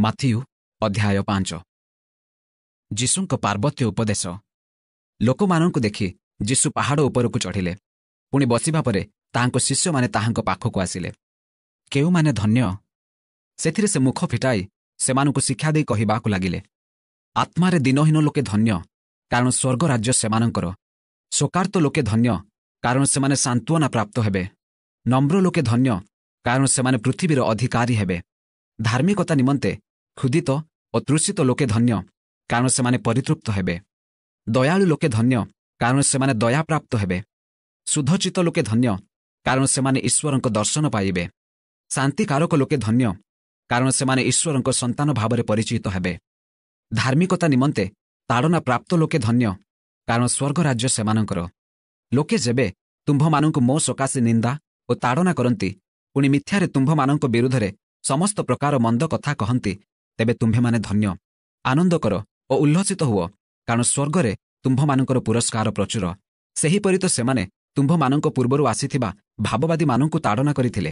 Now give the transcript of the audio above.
ମାଥିୟୁ ଅଧ୍ୟାୟ 5। ଯୀଶୁଙ୍କ ପାର୍ବତ୍ୟ ଉପଦେଶ। ଲୋକମାନଙ୍କୁ ଦେଖି ଯୀଶୁ ପାହାଡ଼ ଉପରକୁ ଚଢ଼ିଲେ। ପୁଣି ବସିବା ପରେ ତାହାଙ୍କ ଶିଷ୍ୟମାନେ ତାହାଙ୍କ ପାଖକୁ ଆସିଲେ। କେଉଁମାନେ ଧନ୍ୟ? ସେଥିରେ ସେ ମୁଖ ଫିଟାଇ ସେମାନଙ୍କୁ ଶିକ୍ଷା ଦେଇ କହିବାକୁ ଲାଗିଲେ, ଆତ୍ମାରେ ଦିନହୀନ ଲୋକେ ଧନ୍ୟ, କାରଣ ସ୍ୱର୍ଗ ରାଜ୍ୟ ସେମାନଙ୍କର। ଶୋକାର୍ତ୍ତ ଲୋକେ ଧନ୍ୟ, କାରଣ ସେମାନେ ସାନ୍ତ୍ୱନା ପ୍ରାପ୍ତ ହେବେ। ନମ୍ର ଲୋକେ ଧନ୍ୟ, କାରଣ ସେମାନେ ପୃଥିବୀର ଅଧିକାରୀ ହେବେ। ଧାର୍ମିକତା ନିମନ୍ତେ କ୍ଷୁଧିତ ଓ ତୃଷିତ ଲୋକେ ଧନ୍ୟ, କାରଣ ସେମାନେ ପରିତୃପ୍ତ ହେବେ। ଦୟାଳୁ ଲୋକେ ଧନ୍ୟ, କାରଣ ସେମାନେ ଦୟାପ୍ରାପ୍ତ ହେବେ। ଶୁଦ୍ଧଚିତ୍ତ ଲୋକେ ଧନ୍ୟ, କାରଣ ସେମାନେ ଈଶ୍ୱରଙ୍କ ଦର୍ଶନ ପାଇବେ। ଶାନ୍ତିକାରକ ଲୋକେ ଧନ୍ୟ, କାରଣ ସେମାନେ ଈଶ୍ୱରଙ୍କ ସନ୍ତାନ ଭାବରେ ପରିଚିତ ହେବେ। ଧାର୍ମିକତା ନିମନ୍ତେ ତାଡ଼ନା ପ୍ରାପ୍ତ ଲୋକେ ଧନ୍ୟ, କାରଣ ସ୍ୱର୍ଗ ରାଜ୍ୟ ସେମାନଙ୍କର। ଲୋକେ ଯେବେ ତୁମ୍ଭମାନଙ୍କୁ ମୋ ସକାଶେ ନିନ୍ଦା ଓ ତାଡ଼ନା କରନ୍ତି, ପୁଣି ମିଥ୍ୟାରେ ତୁମ୍ଭମାନଙ୍କ ବିରୁଦ୍ଧରେ ସମସ୍ତ ପ୍ରକାର ମନ୍ଦ କଥା କହନ୍ତି, ତେବେ ତୁମ୍ଭେମାନେ ଧନ୍ୟ। ଆନନ୍ଦ କର ଓ ଉଲ୍ଲସିତ ହୁଅ, କାରଣ ସ୍ୱର୍ଗରେ ତୁମ୍ଭମାନଙ୍କର ପୁରସ୍କାର ପ୍ରଚୁର। ସେହିପରି ତ ସେମାନେ ତୁମ୍ଭମାନଙ୍କ ପୂର୍ବରୁ ଆସିଥିବା ଭାବବାଦୀମାନଙ୍କୁ ତାଡ଼ନା କରିଥିଲେ।